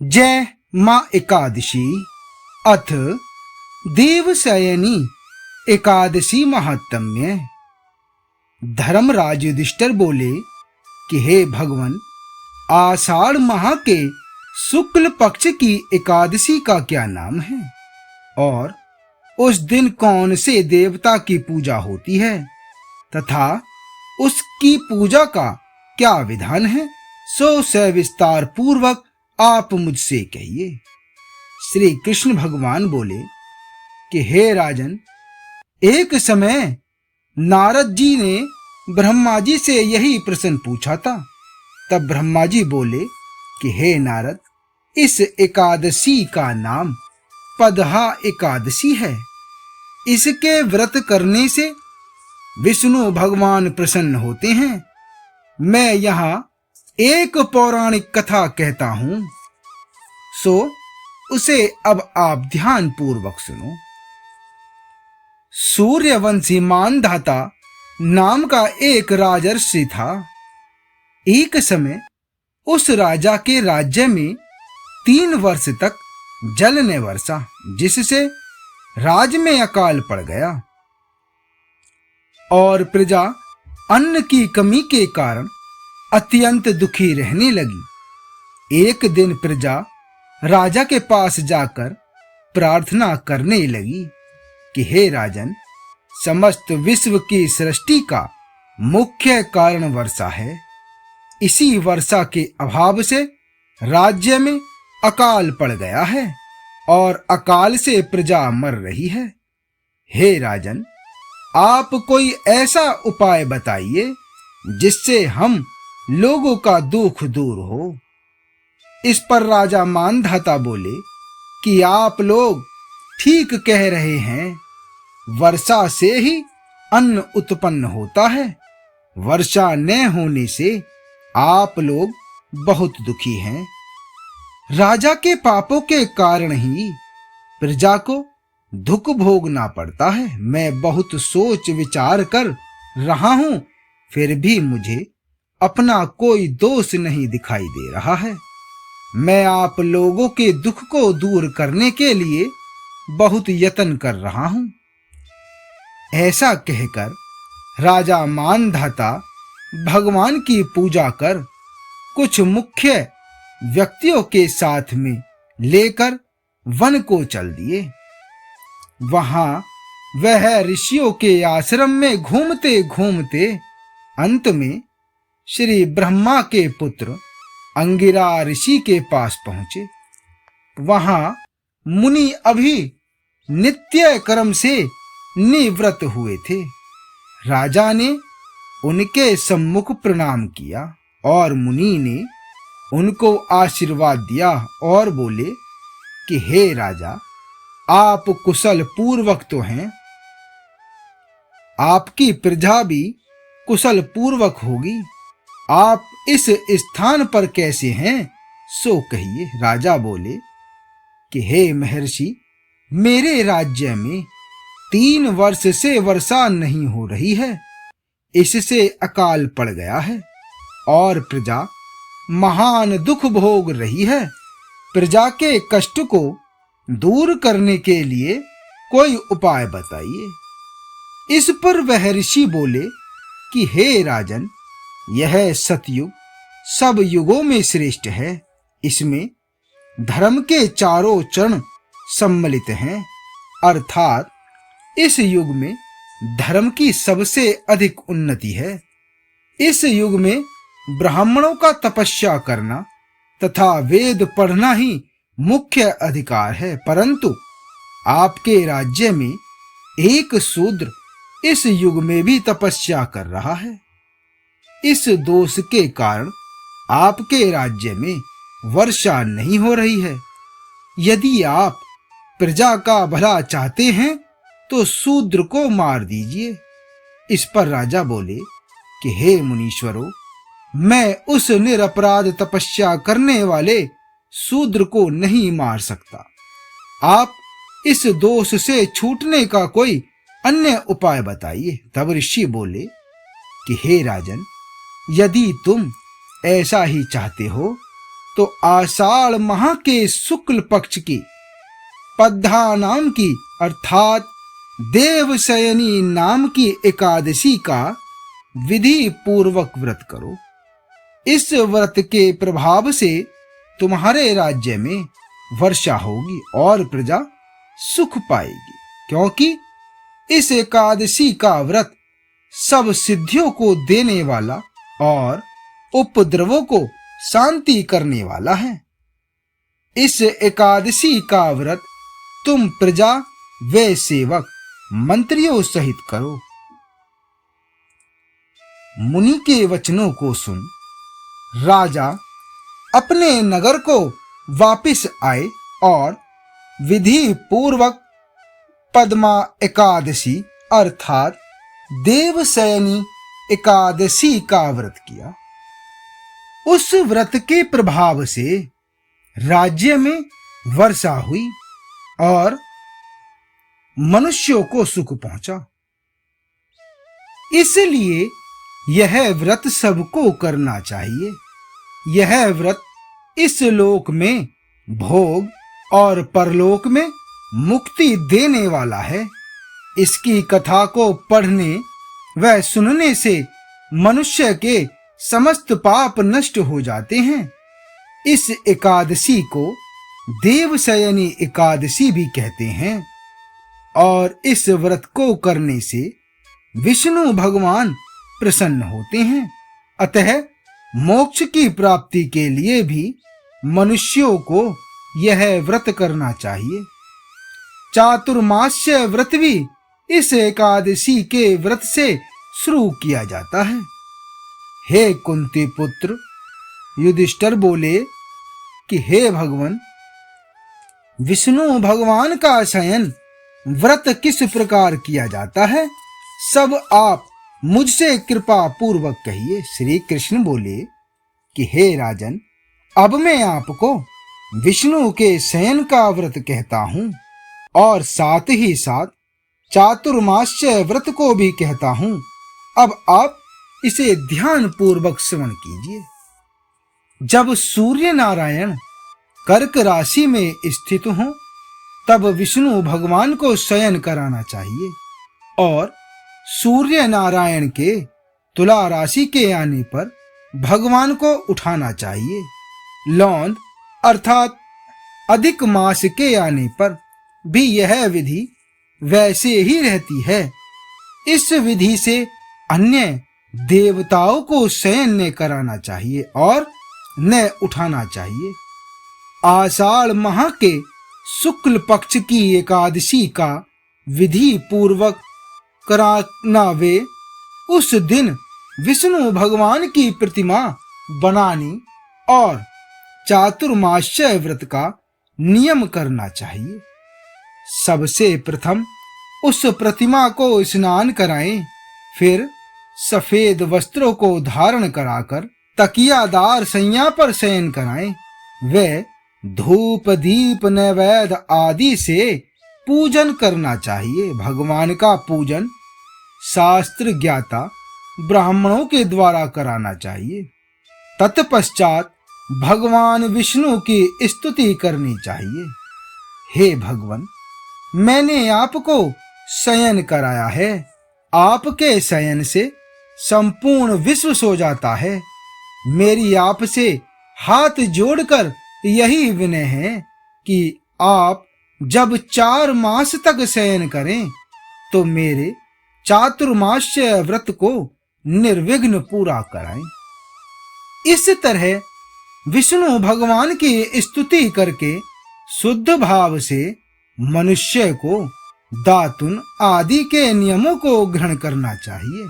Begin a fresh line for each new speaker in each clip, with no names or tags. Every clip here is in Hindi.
जय माँ एकादशी अथ देवशयनी एकादशी महात्म्य। धर्मराज युधिष्ठिर बोले कि हे भगवान, आषाढ़ माह के शुक्ल पक्ष की एकादशी का क्या नाम है और उस दिन कौन से देवता की पूजा होती है तथा उसकी पूजा का क्या विधान है, सो सविस्तार पूर्वक आप मुझसे कहिए। श्री कृष्ण भगवान बोले कि हे राजन, एक समय नारद जी ने ब्रह्मा जी से यही प्रश्न पूछा था। तब ब्रह्मा जी बोले कि हे नारद, इस एकादशी का नाम पदहा एकादशी है। इसके व्रत करने से विष्णु भगवान प्रसन्न होते हैं। मैं यहाँ एक पौराणिक कथा कहता हूं, सो उसे अब आप ध्यान पूर्वक सुनो। सूर्यवंशी मानधाता नाम का एक राजर्षि था। एक समय उस राजा के राज्य में 3 वर्ष तक जल ने वर्षा, जिससे राज्य में अकाल पड़ गया और प्रजा अन्न की कमी के कारण अत्यंत दुखी रहने लगी। एक दिन प्रजा राजा के पास जाकर प्रार्थना करने लगी कि हे राजन, समस्त विश्व की सृष्टि का मुख्य कारण वर्षा है। इसी वर्षा के अभाव से राज्य में अकाल पड़ गया है और अकाल से प्रजा मर रही है। हे राजन, आप कोई ऐसा उपाय बताइए जिससे हम लोगों का दुख दूर हो। इस पर राजा मानधाता बोले कि आप लोग ठीक कह रहे हैं। वर्षा से ही अन्न उत्पन्न होता है। वर्षा न होने से आप लोग बहुत दुखी हैं। राजा के पापों के कारण ही प्रजा को दुख भोगना पड़ता है। मैं बहुत सोच विचार कर रहा हूं, फिर भी मुझे अपना कोई दोष नहीं दिखाई दे रहा है। मैं आप लोगों के दुख को दूर करने के लिए बहुत यत्न कर रहा हूं। ऐसा कहकर राजा मानधाता भगवान की पूजा कर कुछ मुख्य व्यक्तियों के साथ में लेकर वन को चल दिए। वहां वह ऋषियों के आश्रम में घूमते घूमते अंत में श्री ब्रह्मा के पुत्र अंगिरा ऋषि के पास पहुंचे। वहां मुनि अभी नित्य कर्म से निवृत्त हुए थे। राजा ने उनके सम्मुख प्रणाम किया और मुनि ने उनको आशीर्वाद दिया और बोले कि हे राजा, आप कुशल पूर्वक तो हैं। आपकी प्रजा भी कुशल पूर्वक होगी। आप इस स्थान पर कैसे हैं, सो कहिए। राजा बोले कि हे महर्षि, मेरे राज्य में 3 वर्ष से वर्षा नहीं हो रही है। इससे अकाल पड़ गया है और प्रजा महान दुख भोग रही है। प्रजा के कष्ट को दूर करने के लिए कोई उपाय बताइए। इस पर वह ऋषि बोले कि हे राजन, यह सतयुग सब युगों में श्रेष्ठ है। इसमें धर्म के चारों चरण सम्मिलित हैं, अर्थात इस युग में धर्म की सबसे अधिक उन्नति है। इस युग में ब्राह्मणों का तपस्या करना तथा वेद पढ़ना ही मुख्य अधिकार है, परंतु आपके राज्य में एक शूद्र इस युग में भी तपस्या कर रहा है। इस दोष के कारण आपके राज्य में वर्षा नहीं हो रही है। यदि आप प्रजा का भला चाहते हैं तो शूद्र को मार दीजिए। इस पर राजा बोले कि हे मुनीश्वरों, मैं उस निरपराध तपस्या करने वाले शूद्र को नहीं मार सकता। आप इस दोष से छूटने का कोई अन्य उपाय बताइए। तब ऋषि बोले कि हे राजन, यदि तुम ऐसा ही चाहते हो तो आषाढ़ माह के शुक्ल पक्ष की पद्धा नाम की अर्थात देवशयनी नाम की एकादशी का विधि पूर्वक व्रत करो। इस व्रत के प्रभाव से तुम्हारे राज्य में वर्षा होगी और प्रजा सुख पाएगी, क्योंकि इस एकादशी का व्रत सब सिद्धियों को देने वाला और उपद्रवों को शांति करने वाला है। इस एकादशी का व्रत तुम प्रजा व सेवक मंत्रियों सहित करो। मुनि के वचनों को सुन राजा अपने नगर को वापस आए और विधि पूर्वक पद्मा एकादशी अर्थात देवशयनी एकादशी का व्रत किया। उस व्रत के प्रभाव से राज्य में वर्षा हुई और मनुष्यों को सुख पहुंचा। इसलिए यह व्रत सबको करना चाहिए। यह व्रत इस लोक में भोग और परलोक में मुक्ति देने वाला है। इसकी कथा को पढ़ने व सुनने से मनुष्य के समस्त पाप नष्ट हो जाते हैं। इस एकादशी को देवशयनी एकादशी भी कहते हैं और इस व्रत को करने से विष्णु भगवान प्रसन्न होते हैं। अतः मोक्ष की प्राप्ति के लिए भी मनुष्यों को यह व्रत करना चाहिए। चातुर्मास्य व्रत भी इस एकादशी के व्रत से शुरू किया जाता है। हे कुंती पुत्र युधिष्ठिर बोले कि हे भगवान, विष्णु भगवान का शयन व्रत किस प्रकार किया जाता है, सब आप मुझसे कृपा पूर्वक कहिए। श्री कृष्ण बोले कि हे राजन, अब मैं आपको विष्णु के शयन का व्रत कहता हूं और साथ ही साथ चातुर्मास्य व्रत को भी कहता हूं। अब आप इसे ध्यान पूर्वक श्रवण कीजिए। जब सूर्य नारायण कर्क राशि में स्थित हों, तब विष्णु भगवान को शयन कराना चाहिए और सूर्य नारायण के तुला राशि के आने पर भगवान को उठाना चाहिए। लौंद अर्थात अधिक मास के आने पर भी यह विधि वैसे ही रहती है। इस विधि से अन्य देवताओं को शयन न कराना चाहिए और न उठाना चाहिए। आषाढ़ माह के शुक्ल पक्ष की एकादशी का विधि पूर्वक कराना वे उस दिन विष्णु भगवान की प्रतिमा बनानी और चातुर्मास्य व्रत का नियम करना चाहिए। सबसे प्रथम उस प्रतिमा को स्नान कराएं, फिर सफेद वस्त्रों को धारण कराकर तकियादार शैया पर शयन कराएं। वे धूप दीप नैवेद्य आदि से पूजन करना चाहिए। भगवान का पूजन शास्त्र ज्ञाता ब्राह्मणों के द्वारा कराना चाहिए। तत्पश्चात भगवान विष्णु की स्तुति करनी चाहिए। हे भगवान, मैंने आपको शयन कराया है। आपके शयन से संपूर्ण विश्व सो जाता है। मेरी आपसे हाथ जोड़कर यही विनय है कि आप जब 4 मास तक शयन करें तो मेरे चातुर्मास्य व्रत को निर्विघ्न पूरा कराएं। इस तरह विष्णु भगवान की स्तुति करके शुद्ध भाव से मनुष्य को दातुन आदि के नियमों को ग्रहण करना चाहिए।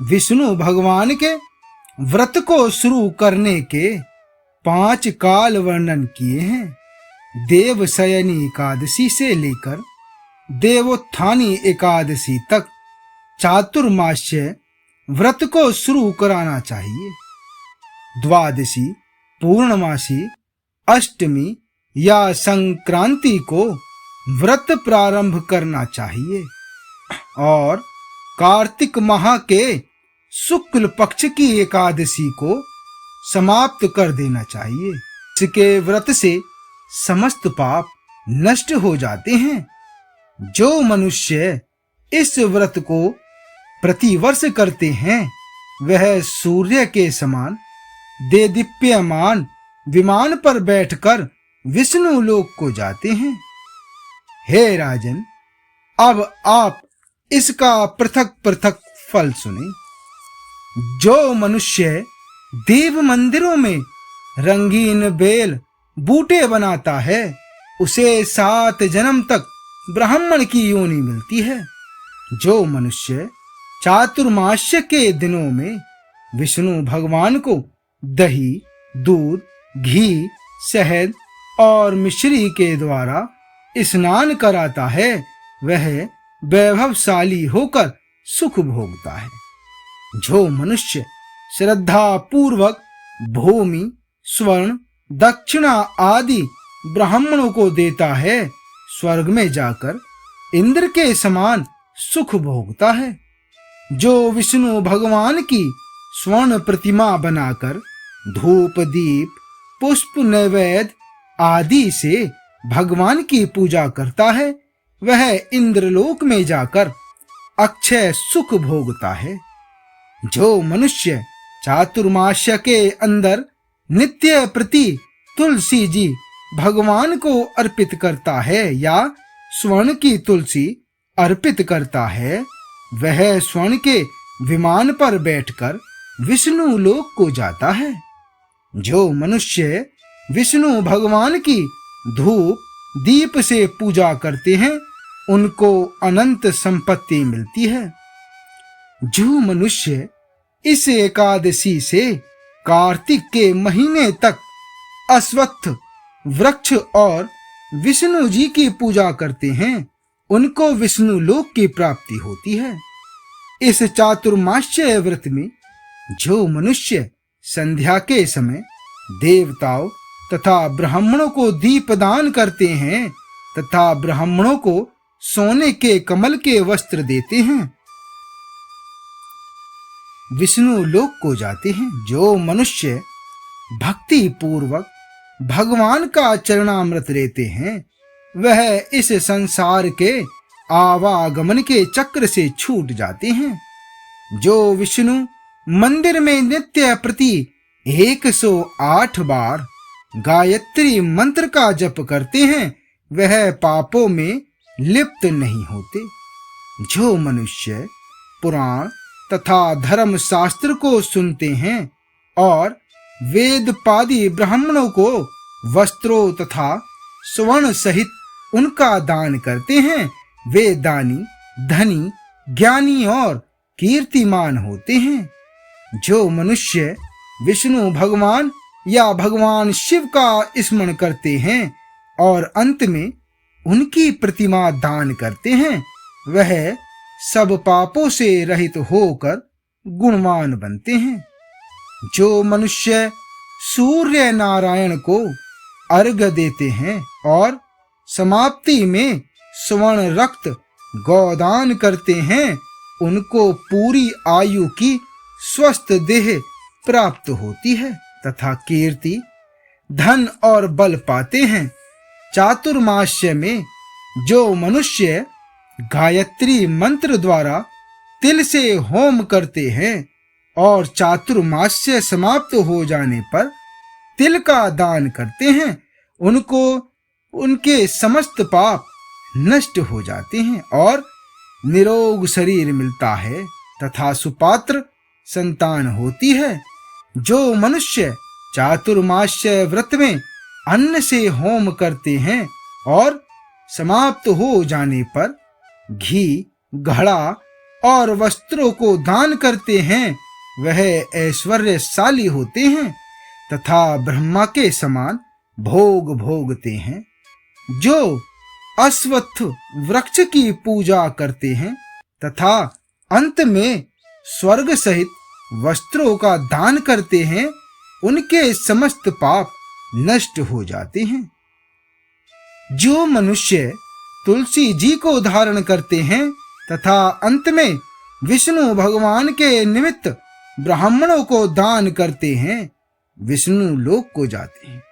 विष्णु भगवान के व्रत को शुरू करने के 5 काल वर्णन किए हैं। देवशयनी एकादशी से लेकर देवोत्थानी एकादशी तक चातुर्मास्य व्रत को शुरू कराना चाहिए। द्वादशी, पूर्णमासी, अष्टमी या संक्रांति को व्रत प्रारंभ करना चाहिए और कार्तिक माह के शुक्ल पक्ष की एकादशी को समाप्त कर देना चाहिए। इसके व्रत से समस्त पाप नष्ट हो जाते हैं। जो मनुष्य इस व्रत को प्रतिवर्ष करते हैं वह सूर्य के समान देदीप्यमान विमान पर बैठकर विष्णु लोक को जाते हैं। हे राजन, अब आप इसका पृथक पृथक फल सुने। जो मनुष्य देव मंदिरों में रंगीन बेल बूटे बनाता है उसे 7 जन्म तक ब्राह्मण की योनि मिलती है। जो मनुष्य चातुर्मास्य के दिनों में विष्णु भगवान को दही, दूध, घी, शहद और मिश्री के द्वारा स्नान कराता है वह वैभवशाली होकर सुख भोगता है। जो मनुष्य श्रद्धा पूर्वक भूमि, स्वर्ण, दक्षिणा आदि ब्राह्मणों को देता है स्वर्ग में जाकर इंद्र के समान सुख भोगता है। जो विष्णु भगवान की स्वर्ण प्रतिमा बनाकर धूप, दीप, पुष्प, नैवेद्य आदि से भगवान की पूजा करता है वह इंद्रलोक में जाकर अक्षय सुख भोगता है। जो मनुष्य चातुर्मास्य के अंदर नित्य प्रति तुलसी जी भगवान को अर्पित करता है या स्वर्ण की तुलसी अर्पित करता है वह स्वर्ण के विमान पर बैठकर विष्णु लोक को जाता है। जो मनुष्य विष्णु भगवान की धूप दीप से पूजा करते हैं उनको अनंत संपत्ति मिलती है। जो मनुष्य इस एकादशी से कार्तिक के महीने तक अश्वत्थ वृक्ष और विष्णु जी की पूजा करते हैं उनको विष्णु लोक की प्राप्ति होती है। इस चातुर्मास्य व्रत में जो मनुष्य संध्या के समय देवताओं तथा ब्राह्मणों को दीपदान करते हैं तथा ब्राह्मणों को सोने के कमल के वस्त्र देते हैं विष्णु लोक को जाते हैं। जो मनुष्य भक्ति पूर्वक भगवान का चरणामृत लेते हैं वह इस संसार के आवागमन के चक्र से छूट जाते हैं। जो विष्णु मंदिर में नित्य प्रति 108 बार गायत्री मंत्र का जप करते हैं वह पापों में लिप्त नहीं होते। जो मनुष्य पुराण तथा धर्म शास्त्र को सुनते हैं और वेद पादी ब्राह्मणों को वस्त्रों तथा स्वर्ण सहित उनका दान करते हैं वे दानी, धनी, ज्ञानी और कीर्तिमान होते हैं। जो मनुष्य विष्णु भगवान या भगवान शिव का स्मरण करते हैं और अंत में उनकी प्रतिमा दान करते हैं वह सब पापों से रहित होकर गुणवान बनते हैं। जो मनुष्य सूर्य नारायण को अर्घ्य देते हैं और समाप्ति में स्वर्ण रक्त गौदान करते हैं उनको पूरी आयु की स्वस्थ देह प्राप्त होती है तथा कीर्ति, धन और बल पाते हैं। चातुर्मास्य में जो मनुष्य गायत्री मंत्र द्वारा तिल से होम करते हैं और चातुर्मास्य समाप्त हो जाने पर तिल का दान करते हैं उनको उनके समस्त पाप नष्ट हो जाते हैं और निरोग शरीर मिलता है तथा सुपात्र संतान होती है। जो मनुष्य चातुर्मास्य व्रत में अन्न से होम करते हैं और समाप्त हो जाने पर घी, घड़ा और वस्त्रों को दान करते हैं वह ऐश्वर्यशाली होते हैं तथा ब्रह्मा के समान भोग भोगते हैं। जो अश्वत्थ वृक्ष की पूजा करते हैं तथा अंत में स्वर्ग सहित वस्त्रों का दान करते हैं उनके समस्त पाप नष्ट हो जाते हैं। जो मनुष्य तुलसी जी को धारण करते हैं तथा अंत में विष्णु भगवान के निमित्त ब्राह्मणों को दान करते हैं विष्णु लोक को जाते हैं।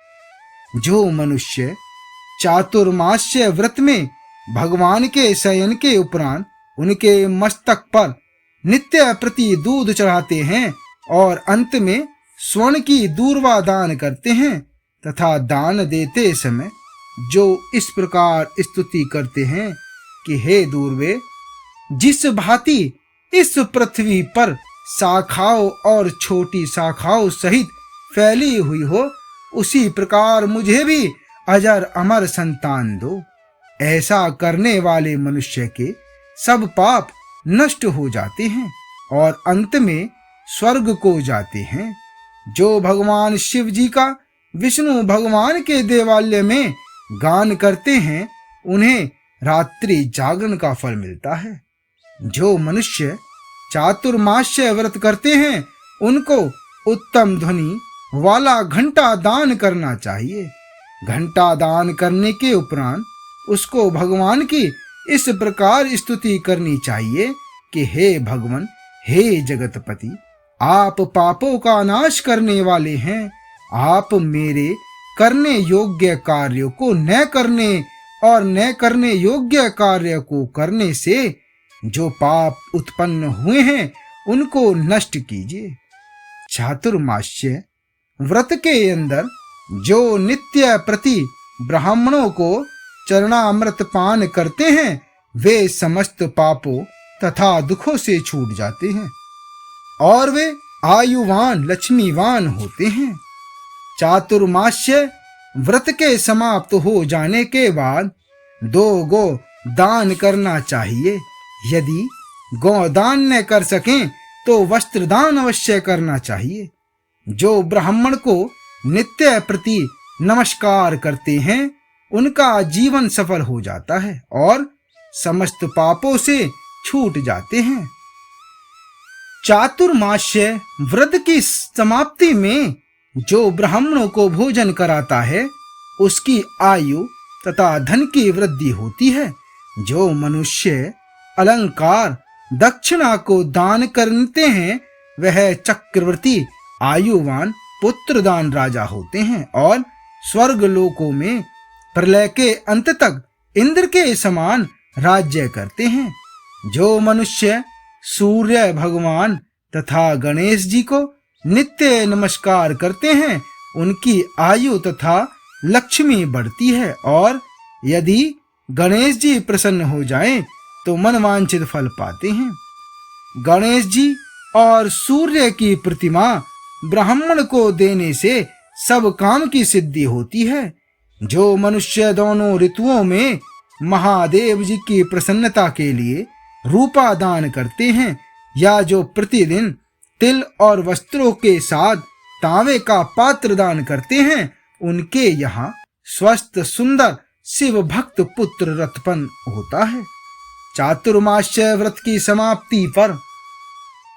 जो मनुष्य चातुर्मास्य व्रत में भगवान के शयन के उपरांत उनके मस्तक पर नित्य प्रति दूध चढ़ाते हैं और अंत में स्वर्ण की दूर्वा दान करते हैं तथा दान देते समय जो इस प्रकार स्तुति करते हैं कि हे दूर्वे, जिस भांति इस पृथ्वी पर शाखाओं और छोटी शाखाओं सहित फैली हुई हो, उसी प्रकार मुझे भी अजर अमर संतान दो। ऐसा करने वाले मनुष्य के सब पाप नष्ट हो जाते हैं और अंत में स्वर्ग को जाते हैं। जो भगवान शिव जी का विष्णु भगवान के देवालय में गान करते हैं, उन्हें रात्रि जागरण का फल मिलता है। जो मनुष्य चातुर्मास्य व्रत करते हैं, उनको उत्तम ध्वनि वाला घंटा दान करना चाहिए। घंटा दान करने के उपरांत उसको भगवान की इस प्रकार स्तुति करनी चाहिए कि हे भगवान, हे जगतपति, आप पापों का नाश करने वाले हैं। आप मेरे करने योग्य कार्यों को न करने और न करने योग्य कार्य को करने से जो पाप उत्पन्न हुए हैं, उनको नष्ट कीजिए। चातुर्मास्य व्रत के अंदर जो नित्य प्रति ब्राह्मणों को चरणामृत पान करते हैं, वे समस्त पापों तथा दुखों से छूट जाते हैं और वे आयुवान लक्ष्मीवान होते हैं। चातुर्मास्य व्रत के समाप्त हो जाने के बाद 2 गौ दान करना चाहिए। यदि गौ दान न कर सकें तो वस्त्र दान अवश्य करना चाहिए। जो ब्राह्मण को नित्य प्रति नमस्कार करते हैं, उनका जीवन सफल हो जाता है और समस्त पापों से छूट जाते हैं। चातुर्मास्य व्रत की समाप्ति में जो ब्राह्मणों को भोजन कराता है, उसकी आयु तथा धन की वृद्धि होती है। जो मनुष्य अलंकार दक्षिणा को दान करते हैं, वह चक्रवर्ती आयुवान पुत्रदान राजा होते हैं और स्वर्ग लोकों में प्रलय के अंत तक इंद्र के समान राज्य करते हैं। जो मनुष्य सूर्य भगवान तथा गणेश जी को नित्य नमस्कार करते हैं, उनकी आयु तथा लक्ष्मी बढ़ती है और यदि गणेश जी प्रसन्न हो जाएं, तो मनवांछित फल पाते हैं। गणेश जी और सूर्य की प्रतिमा ब्राह्मण को देने से सब काम की सिद्धि होती है। जो मनुष्य दोनों ऋतुओं में महादेव जी की प्रसन्नता के लिए रूपा दान करते हैं, या जो प्रतिदिन तिल और वस्त्रों के साथ तांबे का पात्र दान करते हैं, उनके यहाँ स्वस्थ सुंदर शिव भक्त पुत्र रथपन होता है। चातुर्मास्य व्रत की समाप्ति पर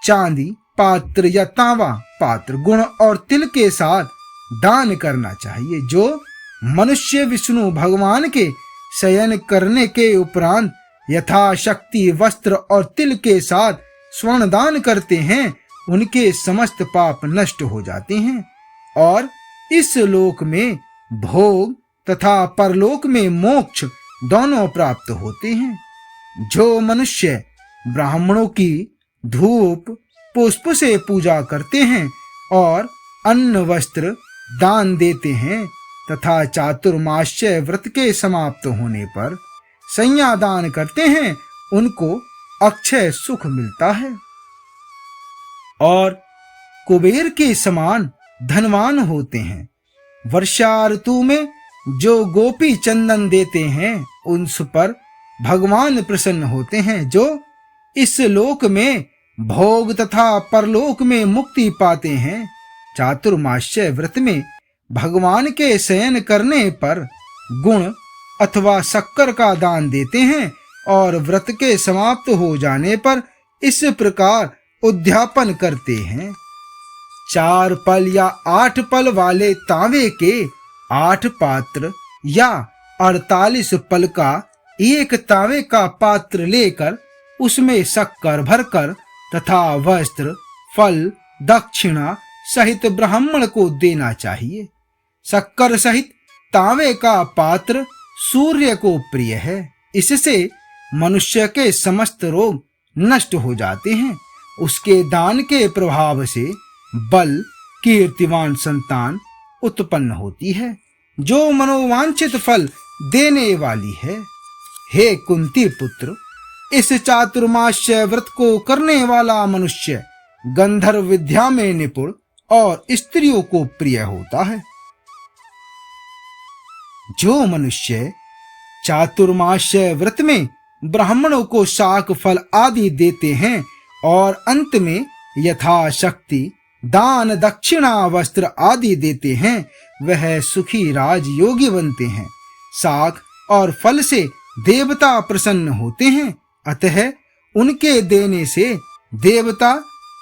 चांदी पात्र या तांबा पात्र गुण और तिल के साथ दान करना चाहिए। जो मनुष्य विष्णु भगवान के शयन करने के उपरांत यथाशक्ति वस्त्र और तिल के साथ स्वर्ण दान करते हैं, उनके समस्त पाप नष्ट हो जाते हैं और इस लोक में भोग तथा परलोक में मोक्ष दोनों प्राप्त होते हैं। जो मनुष्य ब्राह्मणों की धूप पुष्प से पूजा करते हैं और अन्न वस्त्र दान देते हैं तथा चातुर्मास्य व्रत के समाप्त होने पर संज्ञा दान करते हैं, उनको अक्षय सुख मिलता है और कुबेर के समान धनवान होते हैं। वर्षा ऋतु में जो गोपी चंदन देते हैं, उन पर भगवान प्रसन्न होते हैं। जो इस लोक में भोग तथा परलोक में मुक्ति पाते हैं। चातुर्मास्य व्रत में भगवान के शयन करने पर गुण अथवा शक्कर का दान देते हैं और व्रत के समाप्त हो जाने पर इस प्रकार उद्यापन करते हैं। 4 पल या 8 पल वाले तांबे के 8 पात्र या 48 पल का एक तांबे का पात्र लेकर उसमें शक्कर भरकर तथा वस्त्र फल दक्षिणा सहित ब्राह्मण को देना चाहिए। शक्कर सहित तांबे का पात्र सूर्य को प्रिय है। इससे मनुष्य के समस्त रोग नष्ट हो जाते हैं। उसके दान के प्रभाव से बल, कीर्तिवान संतान उत्पन्न होती है, जो मनोवांछित फल देने वाली है। हे कुंती पुत्र, इस चातुर्मास्य व्रत को करने वाला मनुष्य गंधर्व विद्या में निपुण और स्त्रियों को प्रिय होता है। जो मनुष्य चातुर्मास्य व्रत में ब्राह्मणों को शाक फल आदि देते हैं और अंत में यथाशक्ति दान, दक्षिणा, वस्त्र आदि देते हैं, वह सुखी राजयोगी बनते हैं। शाक और फल से देवता प्रसन्न होते हैं, अतः उनके देने से देवता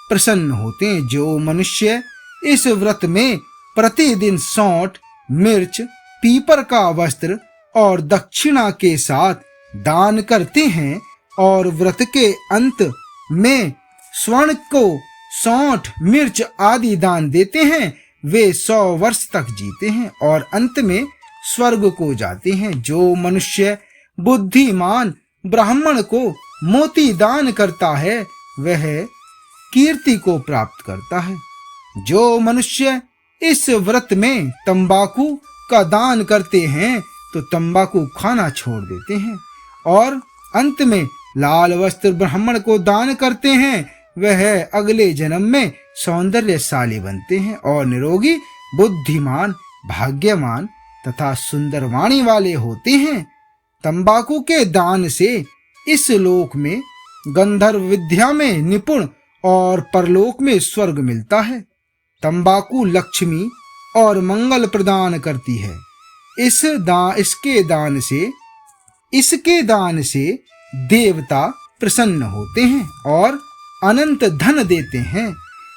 प्रसन्न होते हैं। जो मनुष्य इस व्रत में प्रतिदिन सौंठ, मिर्च, पीपर का वस्त्र और दक्षिणा के साथ दान करते हैं और व्रत के अंत में स्वर्ण को सौंठ, मिर्च आदि दान देते हैं, वे 100 वर्ष तक जीते हैं और अंत में स्वर्ग को जाते हैं। जो मनुष्य बुद्धिमान ब्राह्मण को मोती दान करता है, वह कीर्ति को प्राप्त करता है। जो मनुष्य इस व्रत में तंबाकू का दान करते हैं, तो तंबाकू खाना छोड़ देते हैं और अंत में लाल वस्त्र ब्राह्मण को दान करते हैं, वह अगले जन्म में सौंदर्यशाली बनते हैं और निरोगी, बुद्धिमान, भाग्यवान तथा सुंदर वाणी वाले होते हैं। तंबाकू के दान से इस लोक में गंधर्व विद्या में निपुण और परलोक में स्वर्ग मिलता है। तंबाकू लक्ष्मी और मंगल प्रदान करती है। इसके दान से देवता प्रसन्न होते हैं और अनंत धन देते हैं।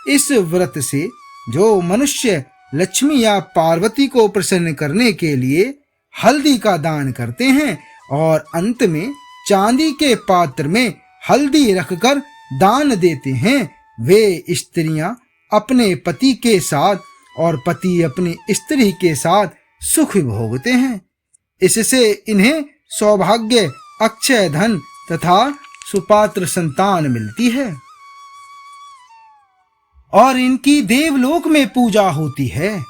इस व्रत से जो मनुष्य लक्ष्मी या पार्वती को प्रसन्न करने के लिए हल्दी का दान करते हैं और अंत में चांदी के पात्र में हल्दी रखकर दान देते हैं, वे स्त्रियां अपने पति के साथ और पति अपनी स्त्री के साथ सुख भोगते हैं। इससे इन्हें सौभाग्य, अक्षय धन तथा सुपात्र संतान मिलती है और इनकी देवलोक में पूजा होती है।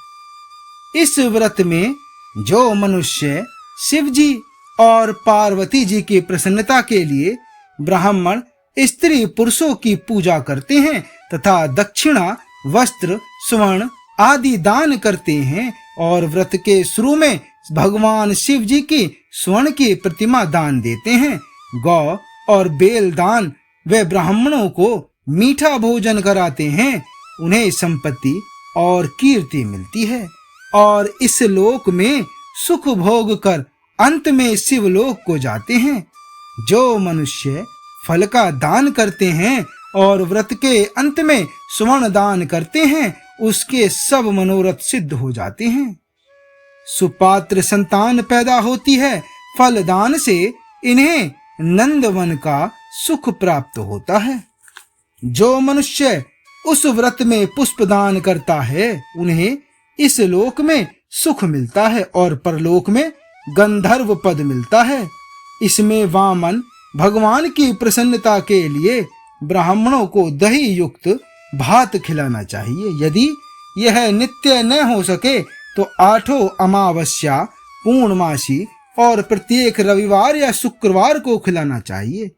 इस व्रत में जो मनुष्य शिव जी और पार्वती जी की प्रसन्नता के लिए ब्राह्मण, स्त्री, पुरुषों की पूजा करते हैं तथा दक्षिणा, वस्त्र, स्वर्ण आदि दान करते हैं और व्रत के शुरू में भगवान शिव जी की स्वर्ण की प्रतिमा दान देते हैं, गौ और बेल दान वे ब्राह्मणों को मीठा भोजन कराते हैं, उन्हें संपत्ति और कीर्ति मिलती है और इस लोक में सुख भोग कर अंत में शिवलोक को जाते हैं। जो मनुष्य फल का दान करते हैं और व्रत के अंत में स्वर्ण दान करते हैं, उसके सब मनोरथ सिद्ध हो जाते हैं। सुपात्र संतान पैदा होती है। फल दान से इन्हें नंदवन का सुख प्राप्त होता है। जो मनुष्य उस व्रत में पुष्प दान करता है, उन्हें इस लोक में सुख मिलता है और परलोक में गंधर्व पद मिलता है। इसमें वामन भगवान की प्रसन्नता के लिए ब्राह्मणों को दही युक्त भात खिलाना चाहिए। यदि यह नित्य न हो सके तो 8 अमावस्या, पूर्णमासी और प्रत्येक रविवार या शुक्रवार को खिलाना चाहिए।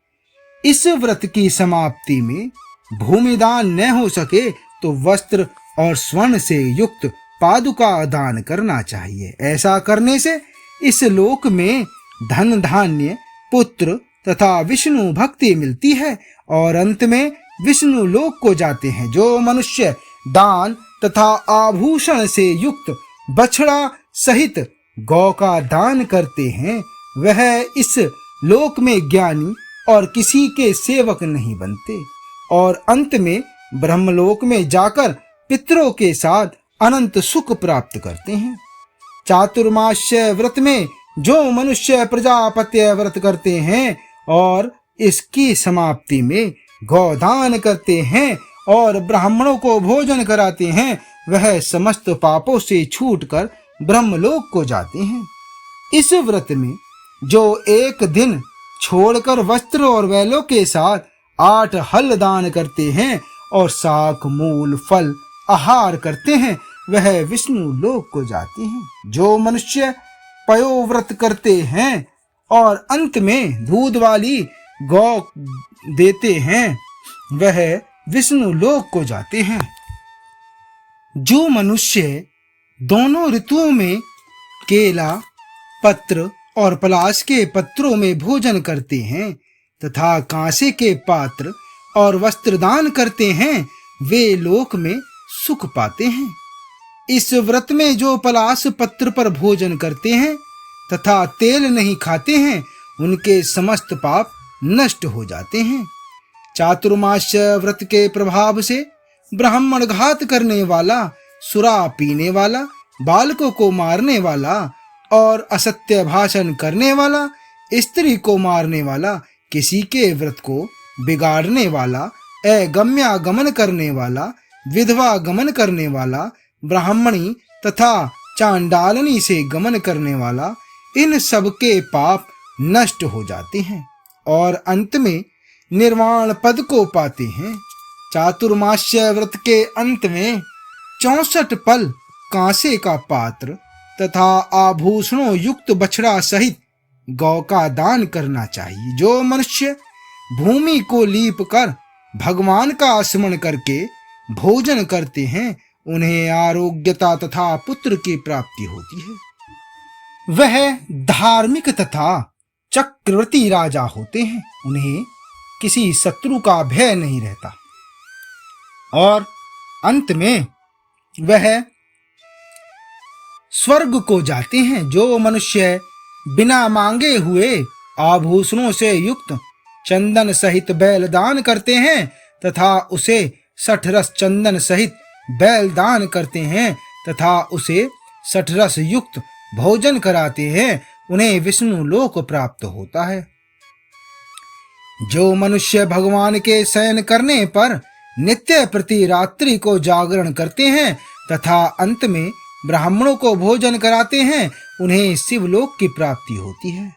इस व्रत की समाप्ति में भूमिदान न हो सके तो वस्त्र और स्वर्ण से युक्त पादुका दान करना चाहिए। ऐसा करने से इस लोक में धन, धान्य, पुत्र तथा विष्णु भक्ति मिलती है और अंत में विष्णु लोक को जाते हैं। जो मनुष्य दान तथा आभूषण से युक्त बछड़ा सहित गौ का दान करते हैं, वह इस लोक में ज्ञानी और किसी के सेवक नहीं बनते और अंत में ब्रह्मलोक में जाकर पितरों के साथ अनंत सुख प्राप्त करते हैं। चातुर्मास्य व्रत में जो मनुष्य प्रजापत्य व्रत करते हैं और इसकी समाप्ति में गौदान करते हैं और ब्राह्मणों को भोजन कराते हैं, वह समस्त पापों से छूटकर ब्रह्मलोक को जाते हैं। इस व्रत में जो एक दिन छोड़कर वस्त्र और बैलों के साथ 8 हल दान करते हैं और शाक मूल फल आहार करते हैं, वह विष्णु लोक को जाते हैं। जो मनुष्य पयोव्रत करते हैं और अंत में दूध वाली गौ देते हैं, वह विष्णु लोक को जाते हैं। जो मनुष्य दोनों ऋतुओं में केला पत्र और पलाश के पत्रों में भोजन करते हैं तथा कांसे के पात्र और वस्त्र दान करते हैं, वे लोक में सुख पाते हैं। इस व्रत में जो पलाश पत्र पर भोजन करते हैं तथा तेल नहीं खाते हैं, उनके समस्त पाप नष्ट हो जाते हैं। चातुर्मास्य व्रत के प्रभाव से ब्राह्मण घात करने वाला, सुरा पीने वाला, बालकों को मारने वाला और असत्य भाषण करने वाला, स्त्री को मारने वाला, किसी के व्रत को बिगाड़ने वाला, अगम्यागमन करने वाला, विधवा गमन करने वाला, ब्राह्मणी तथा चांडालनी से गमन करने वाला, इन सब के पाप नष्ट हो जाते हैं और अंत में निर्वाण पद को पाते हैं। चातुर्मास्य व्रत के अंत में 64 पल कांसे का पात्र तथा आभूषणों युक्त बछड़ा सहित गौ का दान करना चाहिए। जो मनुष्य भूमि को लीप कर भगवान का स्मरण करके भोजन करते हैं, उन्हें आरोग्यता तथा पुत्र की प्राप्ति होती है। वह धार्मिक तथा चक्रवर्ती राजा होते हैं। उन्हें किसी शत्रु का भय नहीं रहता और अंत में वह स्वर्ग को जाते हैं। जो मनुष्य बिना मांगे हुए आभूषणों से युक्त चंदन सहित बैल दान करते हैं तथा उसे 60 रस चंदन सहित बैल दान करते हैं तथा उसे 60 रस युक्त भोजन कराते हैं, उन्हें विष्णु लोक प्राप्त होता है। जो मनुष्य भगवान के शयन करने पर नित्य प्रति रात्रि को जागरण करते हैं तथा अंत में ब्राह्मणों को भोजन कराते हैं, उन्हें शिवलोक की प्राप्ति होती है।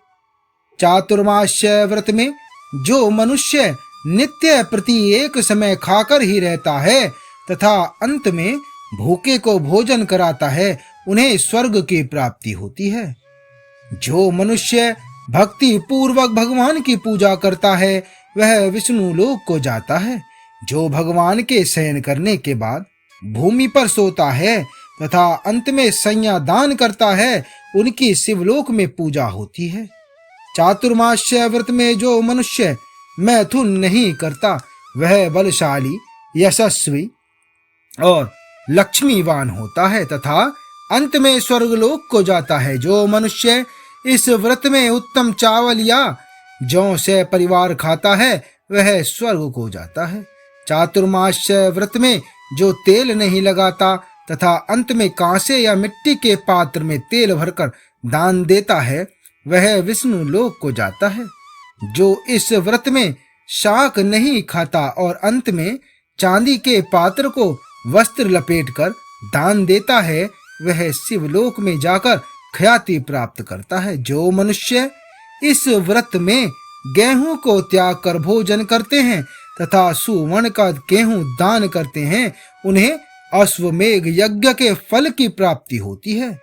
चातुर्मास्य व्रत में जो मनुष्य नित्य प्रति एक समय खाकर ही रहता है तथा अंत में भूखे को भोजन कराता है, उन्हें स्वर्ग की प्राप्ति होती है। जो मनुष्य भक्ति पूर्वक भगवान की पूजा करता है, वह विष्णु लोक को जाता है। जो भगवान के शयन करने के बाद भूमि पर सोता है तथा अंत में संज्ञा दान करता है, उनकी शिवलोक में पूजा होती है। चातुर्मास्य व्रत में जो मनुष्य मैथुन नहीं करता, वह बलशाली, यशस्वी और लक्ष्मीवान होता है तथा अंत में स्वर्गलोक को जाता है। जो मनुष्य इस व्रत में उत्तम चावल या जौ से परिवार खाता है, वह स्वर्ग को जाता है। चातुर्मास्य व्रत में जो तेल नहीं लगाता तथा अंत में कांसे या मिट्टी के पात्र में तेल भरकर दान देता है, वह विष्णु लोक को जाता है। जो इस व्रत में शाक नहीं खाता और अंत में चांदी के पात्र को वस्त्र लपेटकर दान देता है, वह शिवलोक में जाकर ख्याति प्राप्त करता है। जो मनुष्य इस व्रत में गेहूं को त्याग कर भोजन करते हैं तथा सुवर्ण का गेहूं दान करते हैं, उन्हें अश्वमेघ यज्ञ के फल की प्राप्ति होती है।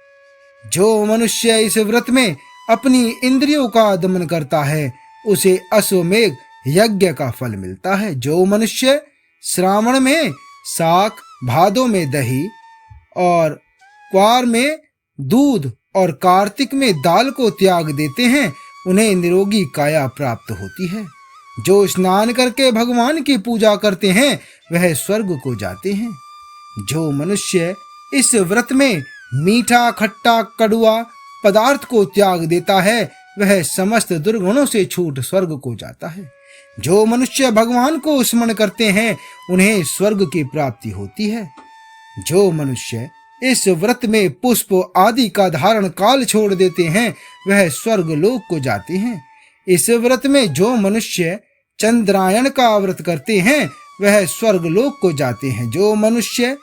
जो मनुष्य इस व्रत में अपनी इंद्रियों का दमन करता है, उसे अश्वमेघ यज्ञ का फल मिलता है। जो मनुष्य श्रावण में शाक, भादों में दही और क्वार में दूध और कार्तिक में दाल को त्याग देते हैं, उन्हें निरोगी काया प्राप्त होती है। जो स्नान करके भगवान की पूजा करते हैं, वह स्वर्ग को जाते हैं। जो मनुष्य इस व्रत में मीठा, खट्टा, कड़ुआ पदार्थ को त्याग देता है, वह समस्त दुर्गुणों से छूट स्वर्ग को जाता है। जो मनुष्य भगवान को स्मरण करते हैं, उन्हें स्वर्ग की प्राप्ति होती है। जो मनुष्य इस व्रत में पुष्प आदि का धारण काल छोड़ देते हैं, वह स्वर्ग लोक को जाते हैं। इस व्रत में जो मनुष्य चंद्रायण का व्रत करते हैं, वह स्वर्ग लोक को जाते हैं। जो मनुष्य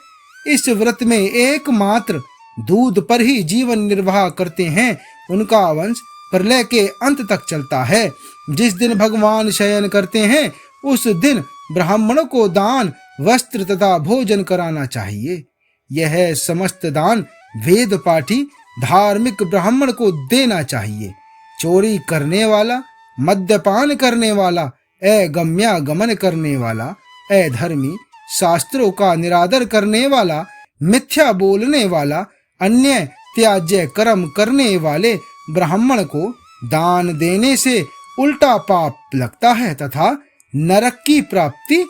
इस व्रत में एकमात्र दूध पर ही जीवन निर्वाह करते हैं, उनका वंश प्रलय के अंत तक चलता है। जिस दिन भगवान शयन करते हैं उस दिन ब्राह्मणों को दान, वस्त्र तथा भोजन कराना चाहिए। यह समस्त दान वेद पाठी धार्मिक ब्राह्मण को देना चाहिए। चोरी करने वाला, मद्यपान करने वाला, अगम्यागमन करने वाला, अधर्मी, शास्त्रों का निरादर करने वाला, मिथ्या बोलने वाला, अन्य त्याज्य कर्म करने वाले ब्राह्मण को दान देने से उल्टा पाप लगता है तथा नरक की प्राप्ति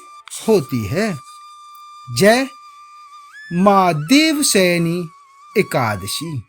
होती है। जय मां देवशयनी एकादशी।